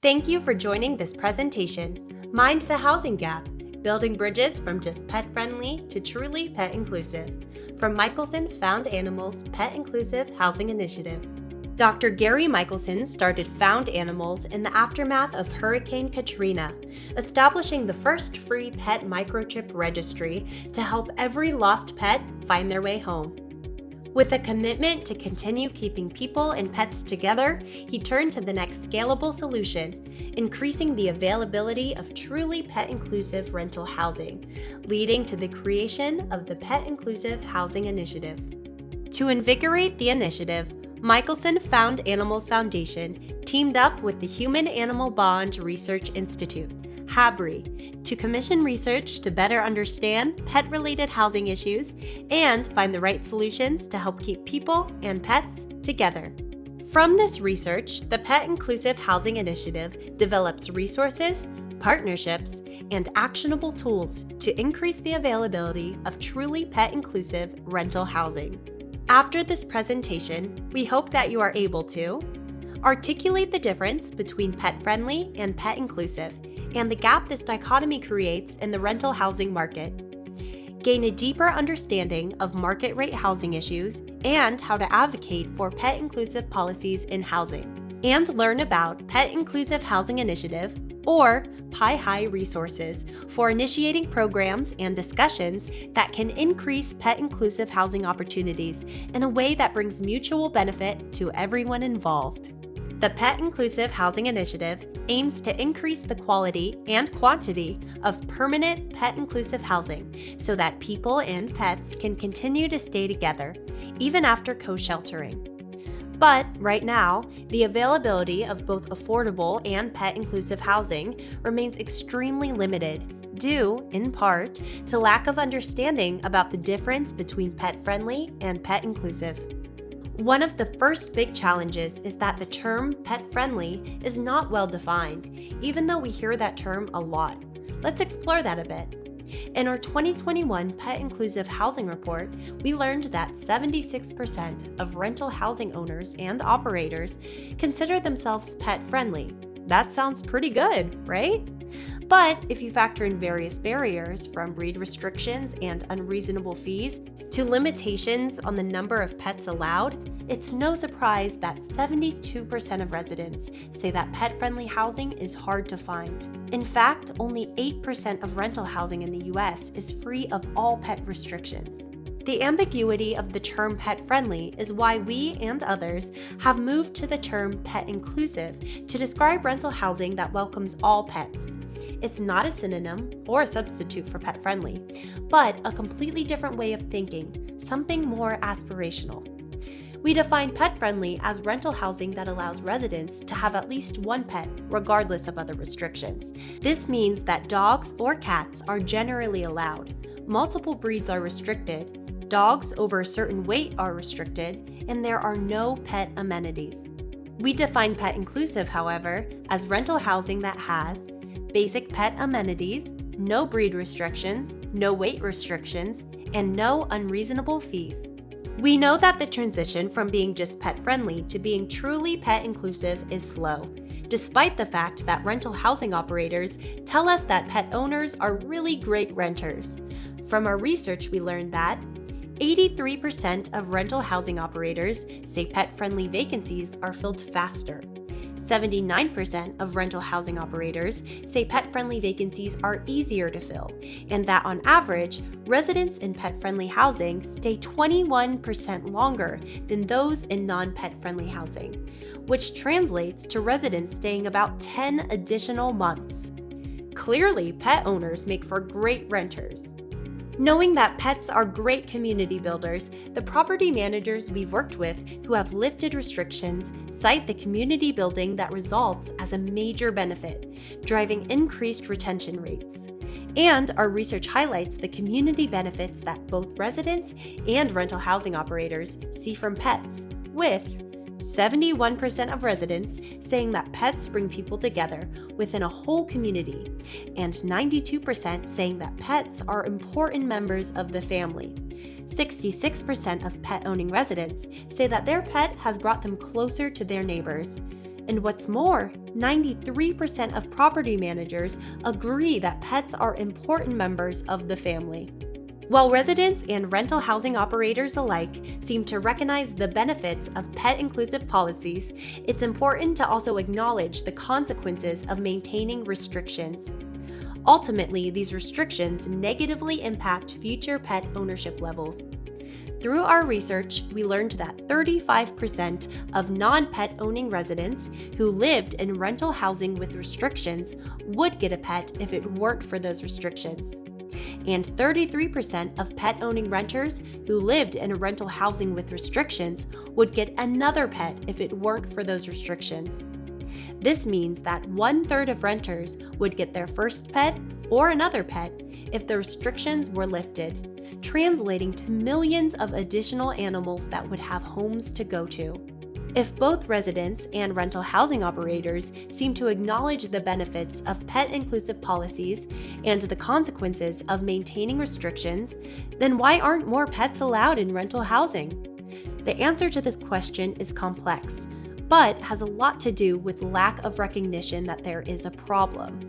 Thank you for joining this presentation, Mind the Housing Gap, Building Bridges from Just Pet Friendly to Truly Pet Inclusive, from Michelson Found Animals Pet Inclusive Housing Initiative. Dr. Gary Michelson started Found Animals in the aftermath of Hurricane Katrina, establishing the first free pet microchip registry to help every lost pet find their way home. With a commitment to continue keeping people and pets together, he turned to the next scalable solution, increasing the availability of truly pet-inclusive rental housing, leading to the creation of the Pet Inclusive Housing Initiative. To invigorate the initiative, Michelson Found Animals Foundation teamed up with the Human-Animal Bond Research Institute, HABRI, to commission research to better understand pet-related housing issues and find the right solutions to help keep people and pets together. From this research, the Pet Inclusive Housing Initiative develops resources, partnerships, and actionable tools to increase the availability of truly pet-inclusive rental housing. After this presentation, we hope that you are able to articulate the difference between pet-friendly and pet-inclusive and the gap this dichotomy creates in the rental housing market, gain a deeper understanding of market rate housing issues and how to advocate for pet-inclusive policies in housing, and learn about Pet Inclusive Housing Initiative, or PI-HI resources for initiating programs and discussions that can increase pet-inclusive housing opportunities in a way that brings mutual benefit to everyone involved. The Pet Inclusive Housing Initiative aims to increase the quality and quantity of permanent pet-inclusive housing so that people and pets can continue to stay together, even after co-sheltering. But right now, the availability of both affordable and pet-inclusive housing remains extremely limited, due, in part, to lack of understanding about the difference between pet-friendly and pet-inclusive. One of the first big challenges is that the term pet-friendly is not well defined, even though we hear that term a lot. Let's explore that a bit. In our 2021 Pet Inclusive Housing Report, we learned that 76% of rental housing owners and operators consider themselves pet-friendly. That sounds pretty good, right? But if you factor in various barriers from breed restrictions and unreasonable fees to limitations on the number of pets allowed, it's no surprise that 72% of residents say that pet-friendly housing is hard to find. In fact, only 8% of rental housing in the US is free of all pet restrictions. The ambiguity of the term pet-friendly is why we and others have moved to the term pet-inclusive to describe rental housing that welcomes all pets. It's not a synonym or a substitute for pet-friendly, but a completely different way of thinking, something more aspirational. We define pet-friendly as rental housing that allows residents to have at least one pet, regardless of other restrictions. This means that dogs or cats are generally allowed, multiple breeds are restricted, dogs over a certain weight are restricted, and there are no pet amenities. We define pet inclusive, however, as rental housing that has basic pet amenities, no breed restrictions, no weight restrictions, and no unreasonable fees. We know that the transition from being just pet-friendly to being truly pet-inclusive is slow, despite the fact that rental housing operators tell us that pet owners are really great renters. From our research, we learned that 83% of rental housing operators say pet-friendly vacancies are filled faster. 79% of rental housing operators say pet-friendly vacancies are easier to fill, and that on average, residents in pet-friendly housing stay 21% longer than those in non-pet-friendly housing, which translates to residents staying about 10 additional months. Clearly, pet owners make for great renters. Knowing that pets are great community builders, the property managers we've worked with who have lifted restrictions cite the community building that results as a major benefit, driving increased retention rates. And our research highlights the community benefits that both residents and rental housing operators see from pets, with 71% of residents saying that pets bring people together within a whole community, and 92% saying that pets are important members of the family. 66% of pet-owning residents say that their pet has brought them closer to their neighbors. And what's more, 93% of property managers agree that pets are important members of the family. While residents and rental housing operators alike seem to recognize the benefits of pet-inclusive policies, it's important to also acknowledge the consequences of maintaining restrictions. Ultimately, these restrictions negatively impact future pet ownership levels. Through our research, we learned that 35% of non-pet owning residents who lived in rental housing with restrictions would get a pet if it weren't for those restrictions. And 33% of pet-owning renters who lived in rental housing with restrictions would get another pet if it weren't for those restrictions. This means that 1/3 of renters would get their first pet or another pet if the restrictions were lifted, translating to millions of additional animals that would have homes to go to. If both residents and rental housing operators seem to acknowledge the benefits of pet-inclusive policies and the consequences of maintaining restrictions, then why aren't more pets allowed in rental housing? The answer to this question is complex, but has a lot to do with lack of recognition that there is a problem.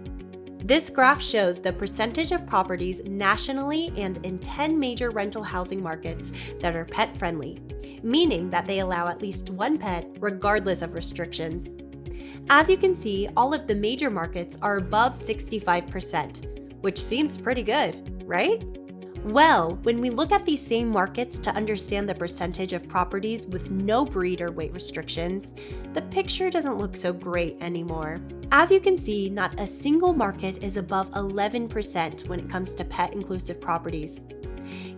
This graph shows the percentage of properties nationally and in 10 major rental housing markets that are pet-friendly, meaning that they allow at least one pet regardless of restrictions. As you can see, all of the major markets are above 65%, which seems pretty good, right? Well, when we look at these same markets to understand the percentage of properties with no breed or weight restrictions, the picture doesn't look so great anymore. As you can see, not a single market is above 11% when it comes to pet-inclusive properties.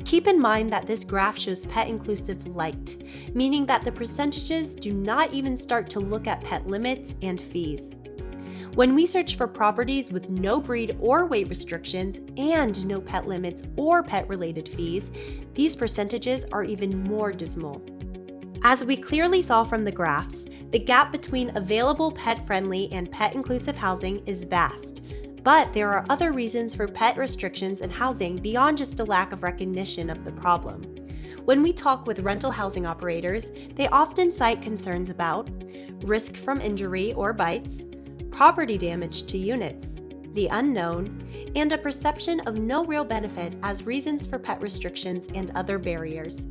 Keep in mind that this graph shows pet-inclusive light, meaning that the percentages do not even start to look at pet limits and fees. When we search for properties with no breed or weight restrictions and no pet limits or pet-related fees, these percentages are even more dismal. As we clearly saw from the graphs, the gap between available pet-friendly and pet-inclusive housing is vast. But there are other reasons for pet restrictions in housing beyond just a lack of recognition of the problem. When we talk with rental housing operators, they often cite concerns about risk from injury or bites, property damage to units, the unknown, and a perception of no real benefit as reasons for pet restrictions and other barriers.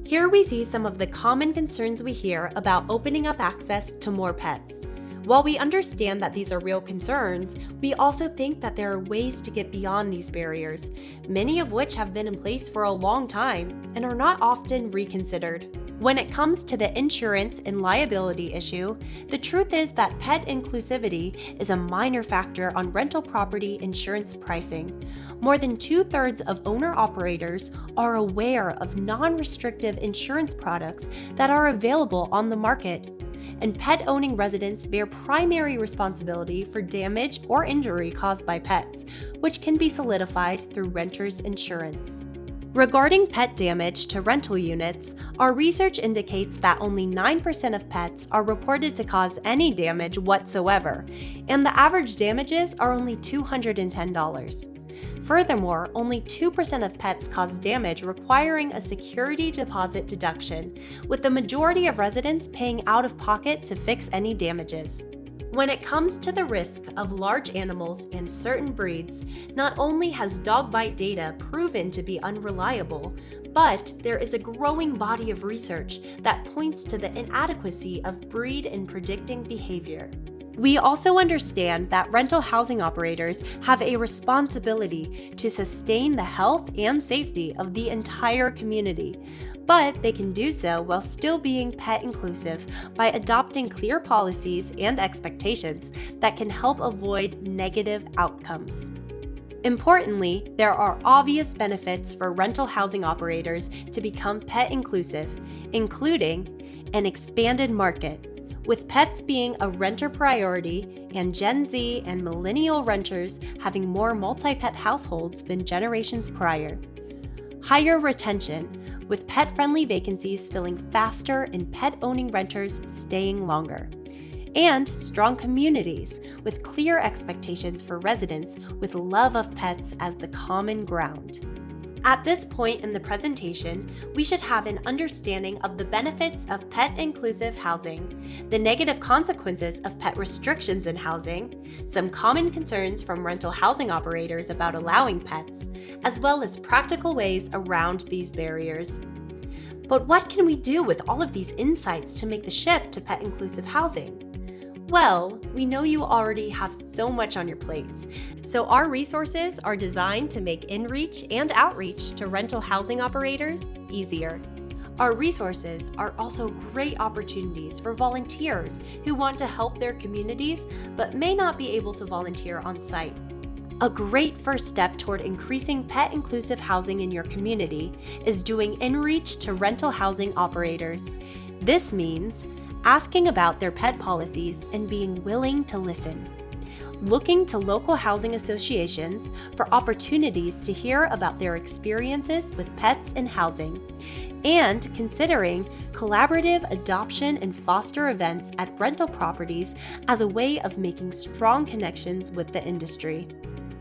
Here we see some of the common concerns we hear about opening up access to more pets. While we understand that these are real concerns, we also think that there are ways to get beyond these barriers, many of which have been in place for a long time and are not often reconsidered. When it comes to the insurance and liability issue, the truth is that pet inclusivity is a minor factor on rental property insurance pricing. More than 2/3 of owner-operators are aware of non-restrictive insurance products that are available on the market. And pet-owning residents bear primary responsibility for damage or injury caused by pets, which can be solidified through renter's insurance. Regarding pet damage to rental units, our research indicates that only 9% of pets are reported to cause any damage whatsoever, and the average damages are only $210. Furthermore, only 2% of pets cause damage requiring a security deposit deduction, with the majority of residents paying out of pocket to fix any damages. When it comes to the risk of large animals and certain breeds, not only has dog bite data proven to be unreliable, but there is a growing body of research that points to the inadequacy of breed in predicting behavior. We also understand that rental housing operators have a responsibility to sustain the health and safety of the entire community, but they can do so while still being pet inclusive by adopting clear policies and expectations that can help avoid negative outcomes. Importantly, there are obvious benefits for rental housing operators to become pet inclusive, including an expanded market, with pets being a renter priority and Gen Z and millennial renters having more multi-pet households than generations prior. Higher retention, with pet-friendly vacancies filling faster and pet-owning renters staying longer. And strong communities, with clear expectations for residents with love of pets as the common ground. At this point in the presentation, we should have an understanding of the benefits of pet-inclusive housing, the negative consequences of pet restrictions in housing, some common concerns from rental housing operators about allowing pets, as well as practical ways around these barriers. But what can we do with all of these insights to make the shift to pet-inclusive housing? Well, we know you already have so much on your plates, so our resources are designed to make in-reach and outreach to rental housing operators easier. Our resources are also great opportunities for volunteers who want to help their communities but may not be able to volunteer on site. A great first step toward increasing pet-inclusive housing in your community is doing in-reach to rental housing operators. This means asking about their pet policies and being willing to listen. Looking to local housing associations for opportunities to hear about their experiences with pets in housing. And considering collaborative adoption and foster events at rental properties as a way of making strong connections with the industry.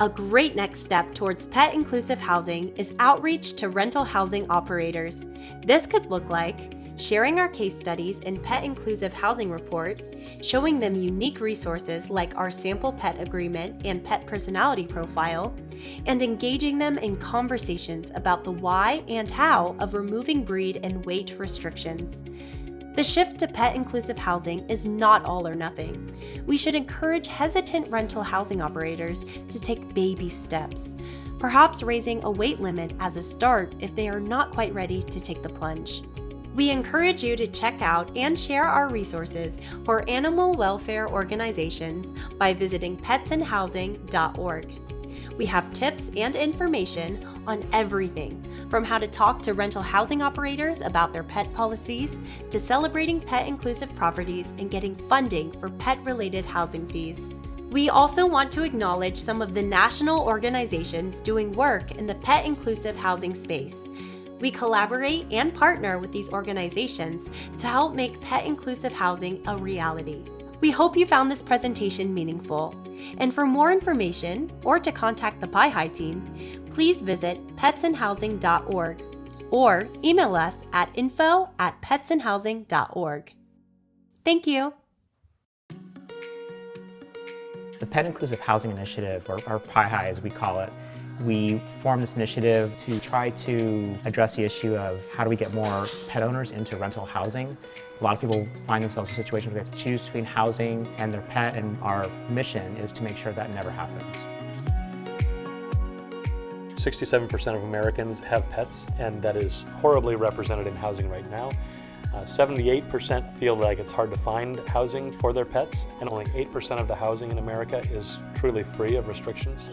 A great next step towards pet-inclusive housing is outreach to rental housing operators. This could look like sharing our case studies in Pet Inclusive Housing Report, showing them unique resources like our sample pet agreement and pet personality profile, and engaging them in conversations about the why and how of removing breed and weight restrictions. The shift to pet-inclusive housing is not all or nothing. We should encourage hesitant rental housing operators to take baby steps, perhaps raising a weight limit as a start if they are not quite ready to take the plunge. We encourage you to check out and share our resources for animal welfare organizations by visiting petsandhousing.org. We have tips and information on everything from how to talk to rental housing operators about their pet policies to celebrating pet-inclusive properties and getting funding for pet-related housing fees. We also want to acknowledge some of the national organizations doing work in the pet-inclusive housing space. We collaborate and partner with these organizations to help make pet-inclusive housing a reality. We hope you found this presentation meaningful. And for more information or to contact the Pi-Hi team, please visit petsandhousing.org or email us at info@petsandhousing.org. Thank you. The Pet Inclusive Housing Initiative, or Pi-Hi as we call it, we formed this initiative to try to address the issue of how do we get more pet owners into rental housing. A lot of people find themselves in situations where they have to choose between housing and their pet, and our mission is to make sure that never happens. 67% of Americans have pets, and that is horribly represented in housing right now. 78% feel like it's hard to find housing for their pets, and only 8% of the housing in America is truly free of restrictions.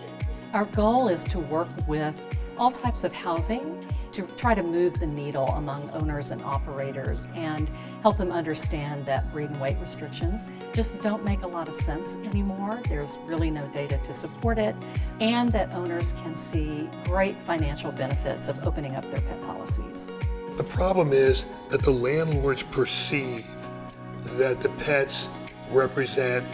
Our goal is to work with all types of housing to try to move the needle among owners and operators and help them understand that breed and weight restrictions just don't make a lot of sense anymore. There's really no data to support it, and that owners can see great financial benefits of opening up their pet policies. The problem is that the landlords perceive that the pets represent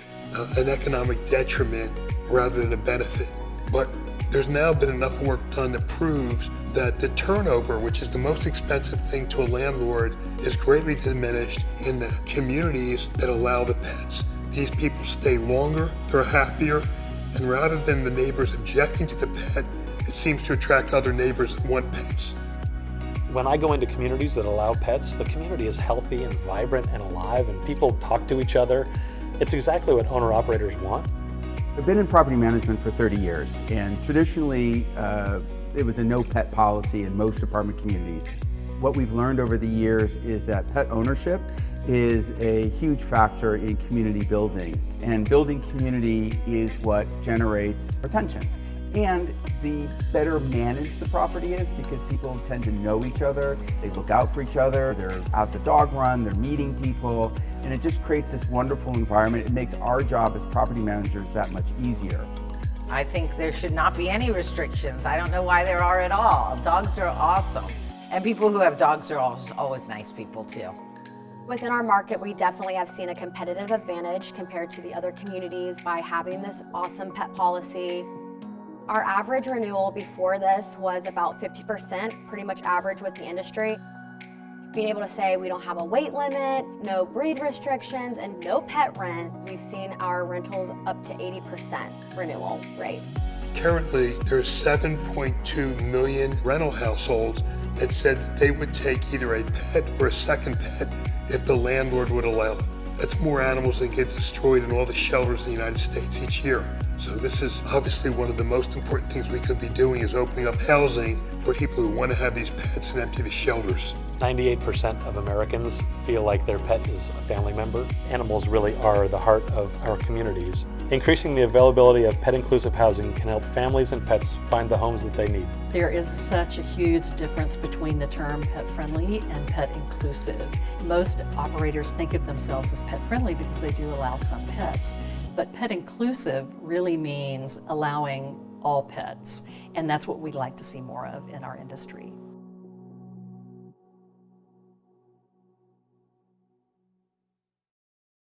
an economic detriment rather than a benefit. But there's now been enough work done that proves that the turnover, which is the most expensive thing to a landlord, is greatly diminished in the communities that allow the pets. These people stay longer, they're happier, and rather than the neighbors objecting to the pet, it seems to attract other neighbors that want pets. When I go into communities that allow pets, the community is healthy and vibrant and alive, and people talk to each other. It's exactly what owner-operators want. I've been in property management for 30 years, and traditionally it was a no pet policy in most apartment communities. What we've learned over the years is that pet ownership is a huge factor in community building, and building community is what generates retention. And the better managed the property is, because people tend to know each other, they look out for each other, they're out the dog run, they're meeting people, and it just creates this wonderful environment. It makes our job as property managers that much easier. I think there should not be any restrictions. I don't know why there are at all. Dogs are awesome. And people who have dogs are always nice people too. Within our market, we definitely have seen a competitive advantage compared to the other communities by having this awesome pet policy. Our average renewal before this was about 50%, pretty much average with the industry. Being able to say we don't have a weight limit, no breed restrictions, and no pet rent, we've seen our rentals up to 80% renewal rate. Currently, there's 7.2 million rental households that said that they would take either a pet or a second pet if the landlord would allow it. That's more animals than get destroyed in all the shelters in the United States each year. So this is obviously one of the most important things we could be doing, is opening up housing for people who want to have these pets and empty the shelters. 98% of Americans feel like their pet is a family member. Animals really are the heart of our communities. Increasing the availability of pet-inclusive housing can help families and pets find the homes that they need. There is such a huge difference between the term pet-friendly and pet-inclusive. Most operators think of themselves as pet-friendly because they do allow some pets, but pet-inclusive really means allowing all pets, and that's what we'd like to see more of in our industry.